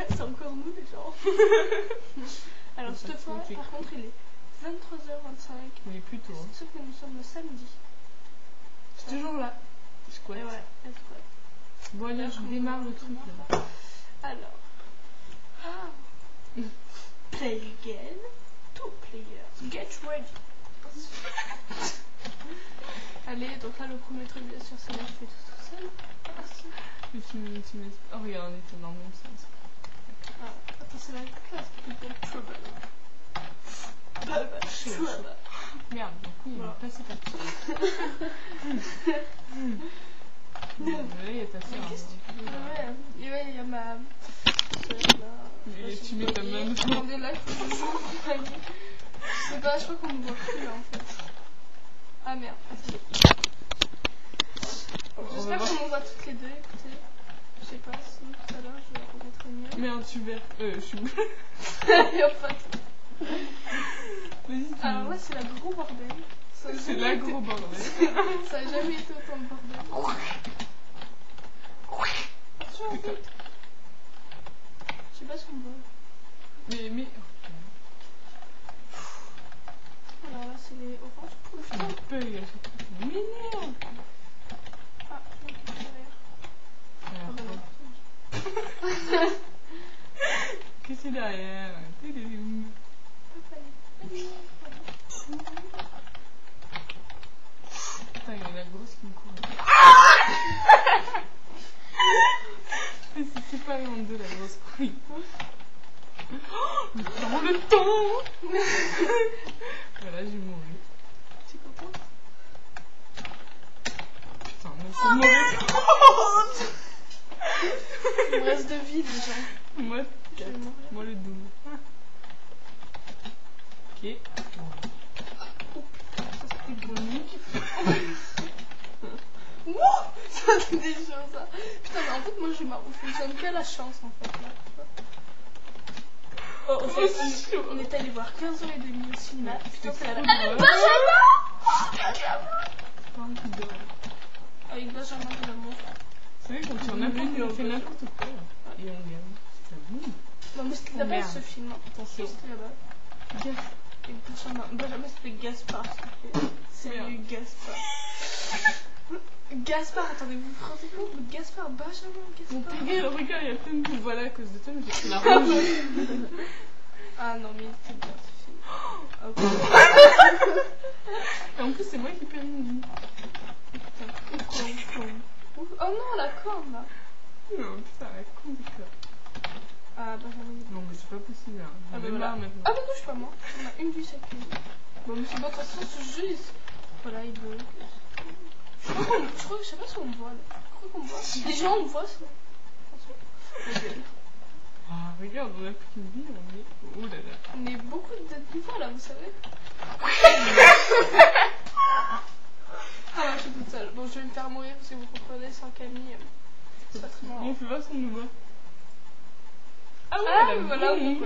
c'est encore nous les gens. Alors cette fois, par contre, il est 23h25. Il est plus tôt. Hein. Sauf que nous sommes le samedi. C'est toujours là. Squat. Et ouais, elle squat. Bon, allez, je démarre le truc là. Alors. Ah. Play again. 2 players. Get ready. Allez, donc là, le premier truc, bien sûr, c'est là, je fais tout seul. Merci. Oh, regarde, on était dans le même sens. Ah, attends, c'est la classe qui est trouble. Merde, du coup, il va passer par-dessus. Là, il y a ta soeur. Ouais, il y a ma soeur là. Et tu mets ta main. Attendez, là, il faut que je joue. Je sais pas, je crois qu'on me voit plus là en fait. Ah merde, j'espère qu'on me voit toutes les deux, écoutez. Je sais pas, sinon tout à l'heure je vais remettre mieux. Merde, je suis vert. Je suis bleu. Et en fait. Vas-y, alors là, c'est la gros bordel. C'est la gros bordel. Ça a jamais été autant de bordel. Attention, en fait. Je sais pas ce qu'on voit. Mais. Alors là, c'est les oranges. Oh putain. Un peu, il y a ce truc. Mais merde. Ah, ok, derrière. Qu'est-ce qu'il y a derrière? Putain, il y a la grosse qui me court. C'est séparé en deux, la grosse couille. Le temps. Voilà, j'ai mouru. Tu comprends? Putain, mais c'est mauvais. Il me reste de vie déjà. Moi, le double. Ok. Ça c'était chronique. Wouh! Ça c'est des choses ça. Putain mais en fait moi je fonctionne qu'à la chance en fait là. Oh, en fait, on est allé voir 15h30 au cinéma. Putain c'est la Benjamin! Avec Benjamin de l'amour. C'est vrai qu'on tire n'importe quoi, on fait n'importe quoi. Et on gagne. C'est bon. Non mais c'était là-bas ce film. Attention. C'était là-bas. Benjamin c'était Gaspard. C'est lui Gaspard. Gaspard, attendez, vous vous rendez compte? Gaspard, Benjamin, Gaspard. Mon ta gueule, regarde, il y a plein de coups. Voilà, à cause de toi, j'ai pris la rouge. Ah non, mais c'est bien ce film. Ok. Et en plus, c'est moi qui perds une vie. Oh non, la corne là. Non, putain, la con du cœur. Ah, Benjamin. Non, mais c'est pas possible. Hein. Ah, bah voilà. Maintenant. Ah, bah non, je suis pas moi. On a une vie chacune. Bon, mais c'est bon, de toute façon, ce jeu. Voilà, il veut. Je sais pas si on me voit là. Je crois qu'on me voit. Les gens on me voit ça. Ah, regarde, on a plus qu'une vie, on est. Oh là là. On est beaucoup de pouvoir là, vous savez. Ah, je suis toute seule. Bon, je vais me faire mourir parce que vous comprenez, sans Camille. C'est pas très marrant. On fait pas ce qu'on nous voit. Ah ouais, voilà, on